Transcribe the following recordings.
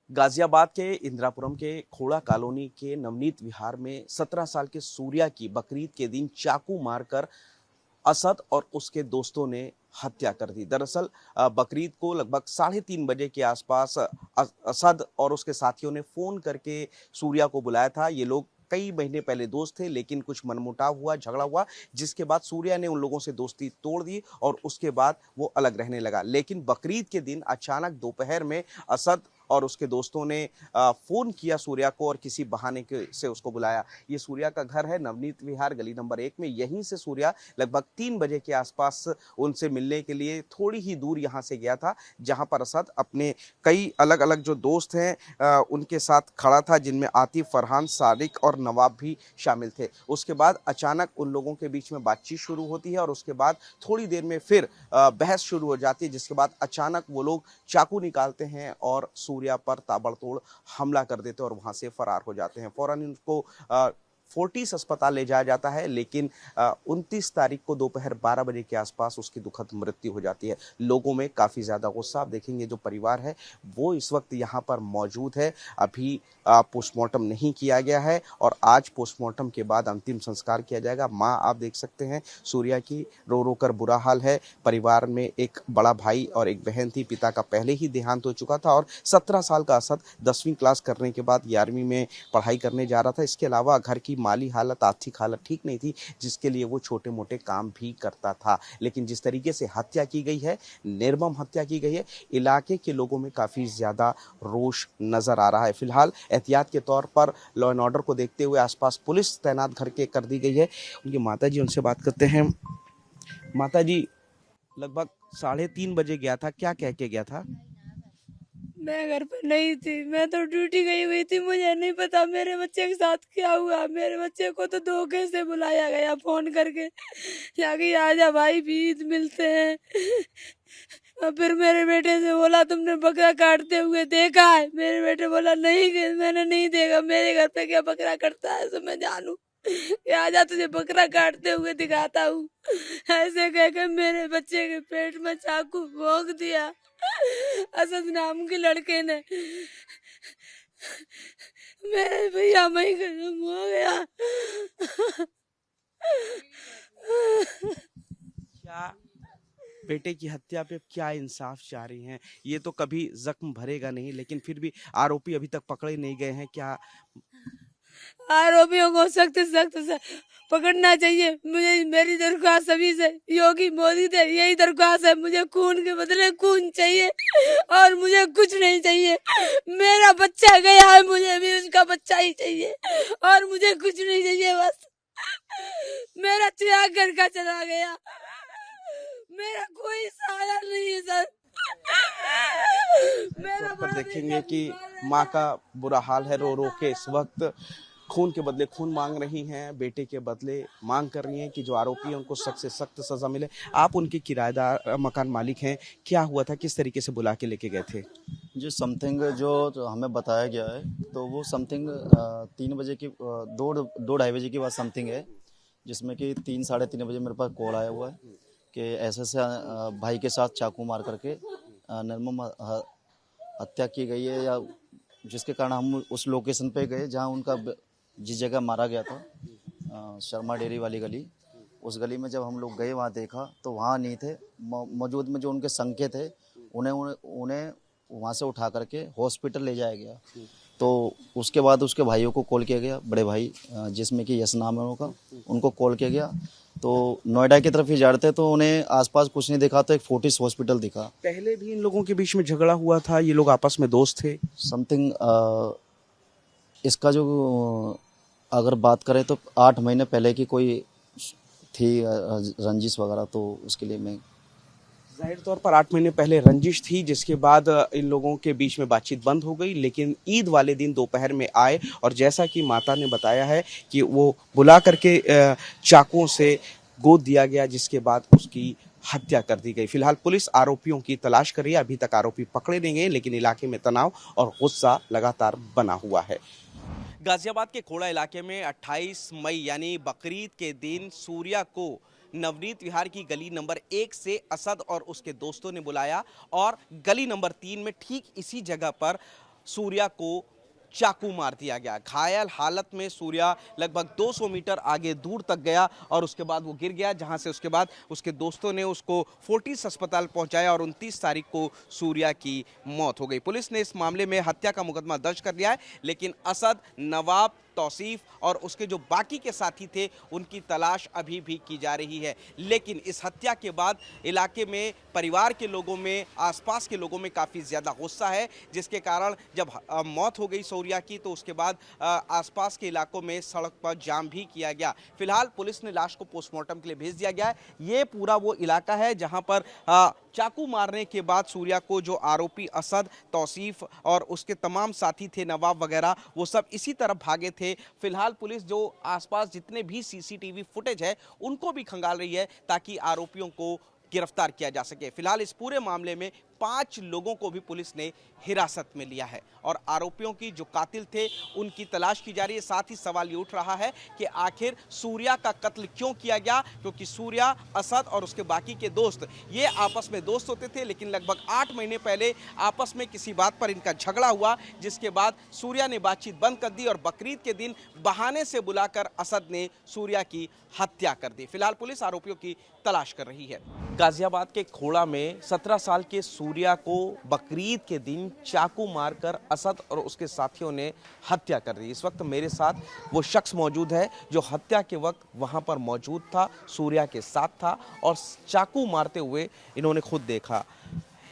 गाजियाबाद के इंदिरापुरम के खोड़ा कॉलोनी के नवनीत विहार में 17 साल के सूर्या की बकरीद के दिन चाकू मारकर असद और उसके दोस्तों ने हत्या कर दी। दरअसल बकरीद को लगभग 3:30 बजे के आसपास असद और उसके साथियों ने फोन करके सूर्या को बुलाया था। ये लोग कई महीने पहले दोस्त थे, लेकिन कुछ मनमुटाव हुआ, झगड़ा हुआ, जिसके बाद सूर्या ने उन लोगों से दोस्ती तोड़ दी और उसके बाद वो अलग रहने लगा। लेकिन बकरीद के दिन अचानक दोपहर में असद और उसके दोस्तों ने फोन किया सूर्या को और किसी बहाने से उसको बुलाया। ये सूर्या का घर है नवनीत विहार गली नंबर 1 में। यहीं से सूर्या लगभग 3 बजे के आसपास उनसे मिलने के लिए थोड़ी ही दूर यहाँ से गया था, जहाँ पर असद अपने कई अलग अलग जो दोस्त हैं उनके साथ खड़ा था, जिनमें आतिफ, फरहान, सादिक और नवाब भी शामिल थे। उसके बाद अचानक उन लोगों के बीच में बातचीत शुरू होती है और उसके बाद थोड़ी देर में फिर बहस शुरू हो जाती है, जिसके बाद अचानक वो लोग चाकू निकालते हैं और सूर्या पर ताबड़तोड़ हमला कर देते हैं और वहां से फरार हो जाते हैं। फौरन उनको फोर्टिस अस्पताल ले जाया जाता है, लेकिन 29 तारीख को दोपहर 12 बजे के आसपास उसकी दुखद मृत्यु हो जाती है। लोगों में काफ़ी ज़्यादा गुस्सा। आप देखेंगे जो परिवार है वो इस वक्त यहाँ पर मौजूद है। अभी पोस्टमार्टम नहीं किया गया है और आज पोस्टमार्टम के बाद अंतिम संस्कार किया जाएगा। माँ आप देख सकते हैं सूर्या की रो रो कर बुरा हाल है। परिवार में एक बड़ा भाई और एक बहन थी। पिता का पहले ही देहांत हो चुका था और 17 साल का असद 10वीं क्लास करने के बाद 11वीं में पढ़ाई करने जा रहा था। इसके अलावा घर की माली हालत, आर्थिक हालत ठीक नहीं थी, जिसके लिए वो छोटे मोटे काम भी करता था। लेकिन जिस तरीके से हत्या की गई है, निर्मम हत्या की गई है, इलाके के लोगों में काफ़ी ज़्यादा रोष नज़र आ रहा है। फिलहाल एहतियात के तौर पर लॉ एंड ऑर्डर को देखते हुए आसपास पुलिस तैनात घर के कर दी गई है। उनकी माता जी, उनसे बात करते हैं। माता जी, लगभग 3:30 बजे गया था, क्या कह के गया था? मैं घर पर नहीं थी, मैं तो ड्यूटी गई हुई थी। मुझे नहीं पता मेरे बच्चे के साथ क्या हुआ। मेरे बच्चे को तो धोखे से बुलाया गया फोन करके, जाके आजा भाई ईद मिलते हैं। और फिर मेरे बेटे से बोला तुमने बकरा काटते हुए देखा है? मेरे बेटे बोला नहीं, मैंने नहीं देखा, मेरे घर पे क्या बकरा कटता है सो मैं जानू। आजा तुझे बकरा काटते हुए दिखाता हूँ। ऐसे कहकर मेरे बच्चे के पेट में चाकू भोंक दिया असद नाम के लड़के ने। मेरे भैया मई खत्म हो गया। क्या बेटे की हत्या पे क्या इंसाफ चाह रही हैं? ये तो कभी जख्म भरेगा नहीं, लेकिन फिर भी आरोपी अभी तक पकड़े नहीं गए हैं। क्या आरोपियों को सख्त सख्त से पकड़ना चाहिए। मुझे मेरी दरख्वास्त सभी से, योगी मोदी से यही दरख्वास्त है। मुझे खून के बदले खून चाहिए और मुझे कुछ नहीं चाहिए। मेरा बच्चा गया है, मुझे भी उसका बच्चा ही चाहिए और मुझे कुछ नहीं चाहिए। बस मेरा चिराग घर का चला गया, मेरा कोई सहारा नहीं है सर। तौर मेरा पर बड़ा देखेंगे बेटा कि माँ का बुरा हाल है। रो रो के इस वक्त खून के बदले खून मांग रही हैं, बेटे के बदले मांग कर रही हैं कि जो आरोपी हैं उनको सख्त से सख्त सजा मिले। आप उनके किराएदार मकान मालिक हैं, क्या हुआ था, किस तरीके से बुला के लेके गए थे? जो समथिंग जो हमें बताया गया है, तो वो समथिंग 3 बजे की 2-2:30 बजे की बात समथिंग है, जिसमें कि 3-3:30 बजे मेरे पास कॉल आया हुआ है कि ऐसे से भाई के साथ चाकू मार करके निर्मम हत्या की गई है, या जिसके कारण हम उस लोकेशन पे गए जहां उनका जिस जगह मारा गया था, शर्मा डेयरी वाली गली। उस गली में जब हम लोग गए वहाँ देखा तो वहाँ नहीं थे। मौजूद में जो उनके संख्या थे उन्हें उन्हें वहाँ से उठा करके हॉस्पिटल ले जाया गया। तो उसके बाद उसके भाइयों को कॉल किया गया, बड़े भाई जिसमें कि यश नाम है उनका, उनको कॉल किया गया। तो नोएडा की तरफ ही जा रहे थे तो उन्हें आसपास कुछ नहीं दिखा, तो एक फोर्टिस हॉस्पिटल दिखा। पहले भी इन लोगों के बीच में झगड़ा हुआ था? ये लोग आपस में दोस्त थे? समथिंग इसका जो अगर बात करें तो 8 महीने पहले की कोई थी रंजिश वगैरह, तो उसके लिए मैं जाहिर तौर पर 8 महीने पहले रंजिश थी, जिसके बाद इन लोगों के बीच में बातचीत बंद हो गई। लेकिन ईद वाले दिन दोपहर में आए और जैसा कि माता ने बताया है कि वो बुला करके चाकुओं से गोद दिया गया, जिसके बाद उसकी हत्या कर दी गई। फिलहाल पुलिस आरोपियों की तलाश कर रही है। अभी तक आरोपी पकड़े नहीं गए, लेकिन इलाके में तनाव और गुस्सा लगातार बना हुआ है। गाजियाबाद के खोड़ा इलाके में 28 मई यानी बकरीद के दिन सूर्या को नवनीत विहार की गली नंबर 1 से असद और उसके दोस्तों ने बुलाया और गली नंबर 3 में ठीक इसी जगह पर सूर्या को चाकू मार दिया गया। घायल हालत में सूर्या लगभग 200 मीटर आगे दूर तक गया और उसके बाद वो गिर गया, जहां से उसके बाद उसके दोस्तों ने उसको फोर्टिस अस्पताल पहुंचाया और 29 तारीख को सूर्या की मौत हो गई। पुलिस ने इस मामले में हत्या का मुकदमा दर्ज कर लिया है, लेकिन असद, नवाब, तौसीफ और उसके जो बाकी के साथी थे उनकी तलाश अभी भी की जा रही है। लेकिन इस हत्या के बाद इलाके में परिवार के लोगों में, आसपास के लोगों में काफ़ी ज़्यादा गुस्सा है, जिसके कारण जब मौत हो गई सूर्या की तो उसके बाद आसपास के इलाकों में सड़क पर जाम भी किया गया। फिलहाल पुलिस ने लाश को पोस्टमार्टम के लिए भेज दिया गया है। ये पूरा वो इलाका है जहां पर चाकू मारने के बाद सूर्या को जो आरोपी असद, तौसीफ और उसके तमाम साथी थे, नवाब वगैरह, वो सब इसी तरफ भागे थे। फिलहाल पुलिस जो आसपास जितने भी सीसीटीवी फुटेज है उनको भी खंगाल रही है ताकि आरोपियों को गिरफ्तार किया जा सके। फिलहाल इस पूरे मामले में 5 लोगों को भी पुलिस ने हिरासत में लिया है और आरोपियों की जो कातिल थे उनकी तलाश की जा रही है। साथ ही सवाल ये उठ रहा है कि आखिर सूर्या का कत्ल क्यों किया गया, क्योंकि सूर्या, असद और उसके बाकी के दोस्त ये आपस में दोस्त होते थे, लेकिन लगभग 8 महीने पहले आपस में किसी बात पर इनका झगड़ा हुआ, जिसके बाद सूर्या ने बातचीत बंद कर दी और बकरीद के दिन बहाने से बुलाकर असद ने सूर्या की हत्या कर दी। फिलहाल पुलिस आरोपियों की तलाश कर रही है। गाजियाबाद के खोड़ा में 17 साल के सूर्या को बकरीद के दिन चाकू मारकर असद और उसके साथियों ने हत्या कर दी। इस वक्त मेरे साथ वो शख्स मौजूद है जो हत्या के वक्त वहां पर मौजूद था, सूर्या के साथ था और चाकू मारते हुए इन्होंने खुद देखा।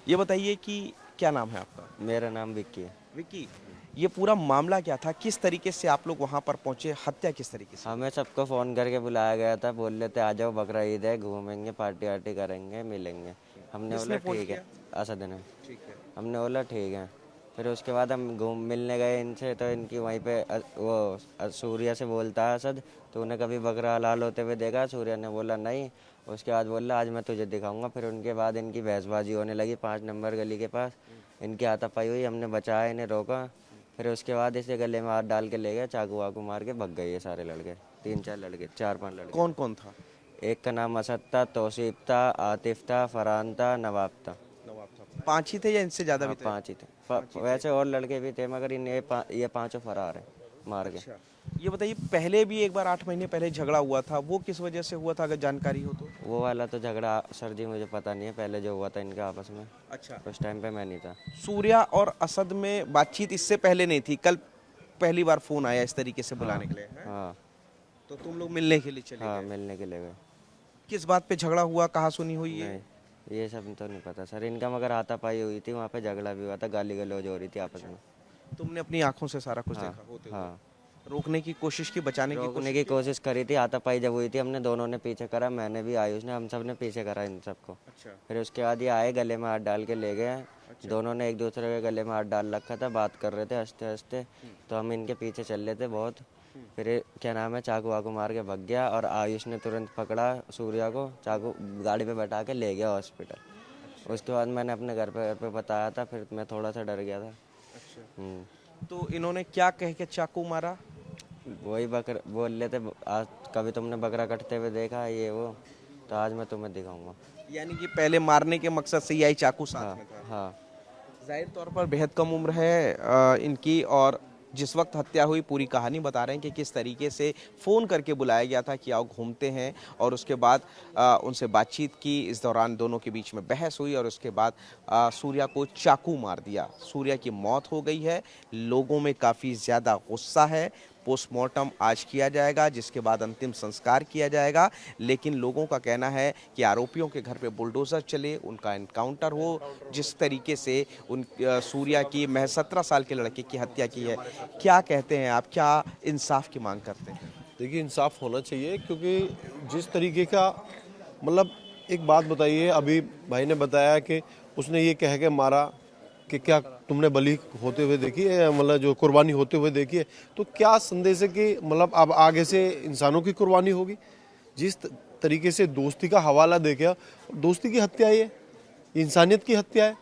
ये बताइए कि क्या नाम है आपका? मेरा नाम विक्की है। विक्की, ये पूरा मामला क्या था, किस तरीके से आप लोग वहां पर पहुंचे, हत्या किस तरीके से? हमें सबको फ़ोन करके बुलाया गया था, बोल रहे थे आ जाओ बकरा ईद है, घूमेंगे, पार्टी वार्टी करेंगे, मिलेंगे। हमने बोला ठीक है, असद ने। ठीक है। हमने बोला ठीक है। फिर उसके बाद हम मिलने गए इनसे, तो इनकी वहीं पे वो सूर्या से बोलता है असद, तो उन्हें कभी बकरा हलाल होते हुए देखा? सूर्या ने बोला नहीं। उसके बाद बोला आज मैं तुझे दिखाऊंगा। फिर उनके बाद इनकी बहसबाजी होने लगी 5 नंबर गली के पास। इनकी हाथापाई हुई, हमने बचाया, इन्हें रोका। फिर उसके बाद इसे गले में हाथ डाल के ले गए, चाकू वाकू मार के भग गए ये सारे लड़के, 3-4 लड़के, 4-5 लड़के। कौन कौन था? एक का नाम असद था, तौसीफ था, आतिफ था, फरहान था, नवाब था। 5 ही थे या इनसे ज्यादा भी थे? 5 ही थे। वैसे और लड़के भी थे मगर ये 5 फरार है मार के। अच्छा, ये बताइए पहले भी एक बार 8 महीने पहले झगड़ा हुआ था, वो किस वजह से हुआ था, अगर जानकारी हो तो? वो वाला तो झगड़ा सर जी मुझे पता नहीं है, पहले जो हुआ था इनके आपस में, अच्छा, उस टाइम पे मैं नहीं था। सूर्या और असद में बातचीत इससे पहले नहीं थी, कल पहली बार फोन आया इस तरीके से बुलाने के लिए हैं? हाँ तो तुम लोग मिलने के लिए चले हाँ, गए? मिलने के लिए गए। किस बात पे झगड़ा हुआ, कहाँ सुनी हुई है? नहीं ये सब तो नहीं पता सर, इनका मगर हाथापाई हुई थी, वहाँ पे झगड़ा भी हुआ था, गाली गलौज हो रही थी आपस में। तुमने अपनी आंखों से सारा कुछ हाँ देखा होते हुए? हाँ, रोकने की कोशिश की, बचाने की रोकने की कोशिश करी थी। हाथापाई जब हुई थी हमने दोनों ने पीछे करा, मैंने भी, आयुष ने, हम सब ने पीछे करा इन सबको। अच्छा, फिर उसके बाद ये आए, गले में हाथ डाल के ले गए। दोनों ने एक दूसरे के गले में हाथ डाल रखा था, बात कर रहे थे हंसते हंसते, तो हम इनके पीछे चल रहे थे बहुत। फिर क्या नाम है, चाकू वाकू मार के भग गया और आयुष ने तुरंत पकड़ा सूर्या को, चाकू गाड़ी पे बैठा के ले गया हॉस्पिटल। उसके बाद मैंने अपने घर पे बताया था, फिर मैं थोड़ा सा डर गया था। तो इन्होंने क्या कह के चाकू मारा? वही बकर बोल रहे थे आज कभी तुमने बकरा कटते हुए देखा है ये वो, तो आज मैं तुम्हें दिखाऊंगा। यानी कि पहले मारने के मकसद से यही चाकू साथ में था? हाँ जाहिर तौर पर बेहद कम उम्र है इनकी, और जिस वक्त हत्या हुई पूरी कहानी बता रहे हैं कि किस तरीके से फ़ोन करके बुलाया गया था कि आओ घूमते हैं, और उसके बाद उनसे बातचीत की। इस दौरान दोनों के बीच में बहस हुई और उसके बाद सूर्या को चाकू मार दिया। सूर्या की मौत हो गई है। लोगों में काफ़ी ज़्यादा गुस्सा है। पोस्टमार्टम आज किया जाएगा, जिसके बाद अंतिम संस्कार किया जाएगा। लेकिन लोगों का कहना है कि आरोपियों के घर पे बुलडोज़र चले, उनका एनकाउंटर हो, जिस तरीके से सूर्या की महज 17 साल के लड़के की हत्या की है। क्या कहते हैं आप, क्या इंसाफ की मांग करते हैं? देखिए इंसाफ होना चाहिए, क्योंकि जिस तरीके का मतलब एक बात बताइए, अभी भाई ने बताया कि उसने ये कह के मारा कि क्या तुमने बलि होते हुए देखी है, मतलब जो कुर्बानी होते हुए देखी है, तो क्या संदेश है कि मतलब अब आगे से इंसानों की कुर्बानी होगी। जिस तरीके से दोस्ती का हवाला देखा, दोस्ती की हत्या है, इंसानियत की हत्या है,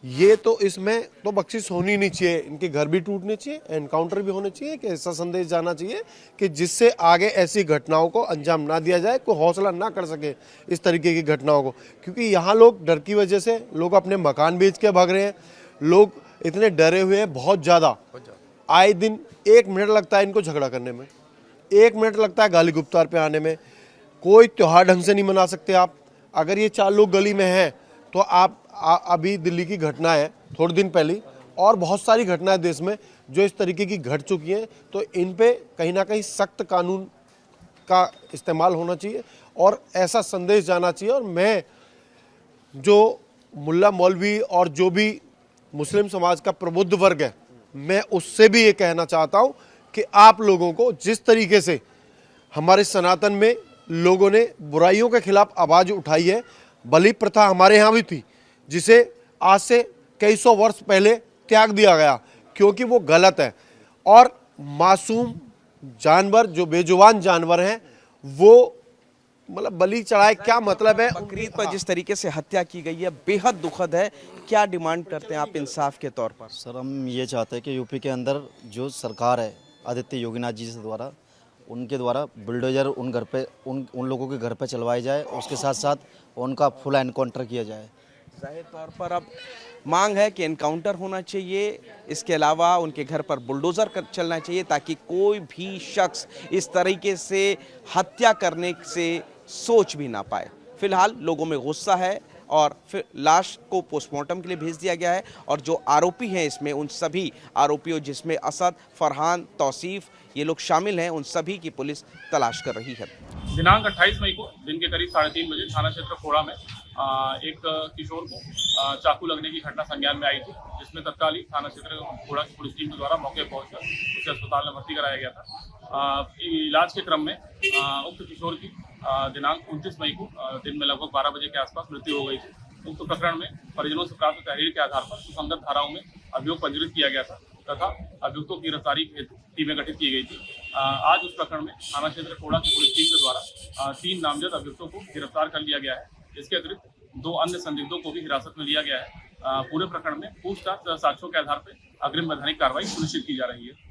ये तो इसमें तो बख्शिश होनी नहीं चाहिए। इनके घर भी टूटने चाहिए, एनकाउंटर भी होने चाहिए, कि ऐसा संदेश जाना चाहिए कि जिससे आगे ऐसी घटनाओं को अंजाम ना दिया जाए, कोई हौसला ना कर सके इस तरीके की घटनाओं को। क्योंकि यहाँ लोग डर की वजह से लोग अपने मकान बेच के भाग रहे हैं, लोग इतने डरे हुए हैं, बहुत ज़्यादा। आए दिन 1 मिनट लगता है इनको झगड़ा करने में, 1 मिनट लगता है गाली गुप्तार पे आने में। कोई त्योहार ढंग से नहीं मना सकते आप। अगर ये 4 लोग गली में हैं तो अभी दिल्ली की घटना है थोड़े दिन पहले, और बहुत सारी घटनाएं देश में जो इस तरीके की घट चुकी हैं, तो इन पे कहीं ना कहीं सख्त कानून का इस्तेमाल होना चाहिए और ऐसा संदेश जाना चाहिए। और मैं जो मुल्ला मौलवी और जो भी मुस्लिम समाज का प्रबुद्ध वर्ग है, मैं उससे भी ये कहना चाहता हूँ कि आप लोगों को जिस तरीके से हमारे सनातन में लोगों ने बुराइयों के खिलाफ आवाज़ उठाई है, बलि प्रथा हमारे यहाँ भी थी, जिसे आज से कई सौ वर्ष पहले त्याग दिया गया क्योंकि वो गलत है। और मासूम जानवर, जो बेजुबान जानवर हैं, वो मतलब बलि चढ़ाए, क्या मतलब है। बकरीद पर जिस तरीके से हत्या की गई है बेहद दुखद है। क्या डिमांड करते हैं आप इंसाफ के तौर पर? सर हम ये चाहते हैं कि यूपी के अंदर जो सरकार है आदित्य योगीनाथ जी से द्वारा, उनके द्वारा बुलडोजर उन घर पे उन लोगों के घर पे चलवाई जाए, उसके साथ साथ उनका फुल एनकाउंटर किया जाए। जाहिर तौर पर अब मांग है कि एनकाउंटर होना चाहिए, इसके अलावा उनके घर पर बुलडोज़र चलना चाहिए ताकि कोई भी शख्स इस तरीके से हत्या करने से सोच भी ना पाए। फिलहाल लोगों में गुस्सा है और फिर लाश को पोस्टमार्टम के लिए भेज दिया गया है और जो आरोपी हैं इसमें, उन सभी आरोपियों जिसमें असद, फरहान, तौसीफ ये लोग शामिल हैं, उन सभी की पुलिस तलाश कर रही है। दिनांक 28 मई को दिन के करीब 3:30 बजे थाना क्षेत्र खोड़ा में एक किशोर को चाकू लगने की घटना संज्ञान में आई थी, जिसमें तत्काल ही थाना क्षेत्र खोड़ा की पुलिस टीम के द्वारा मौके पहुंचकर उसे अस्पताल में भर्ती कराया गया था। इलाज के क्रम में उक्त किशोर की दिनांक 29 मई को दिन में लगभग 12 बजे के आसपास मृत्यु हो गई थी। उक्त प्रकरण में परिजनों से प्राप्त तहरीर के आधार पर सुसंगत धाराओं में अभियोग पंजीकृत किया गया था तथा अभियुक्तों की गिरफ्तारी हेतु टीमें गठित की गई थी। आज उस प्रकरण में थाना क्षेत्र खोड़ा की पुलिस टीम के द्वारा 3 नामजद अभियुक्तों को गिरफ्तार कर लिया गया है। इसके अतिरिक्त 2 अन्य संदिग्धों को भी हिरासत में लिया गया है। पूरे प्रकरण में पूछताछ साक्ष्यों के आधार पर अग्रिम वैधानिक कार्रवाई सुनिश्चित की जा रही है।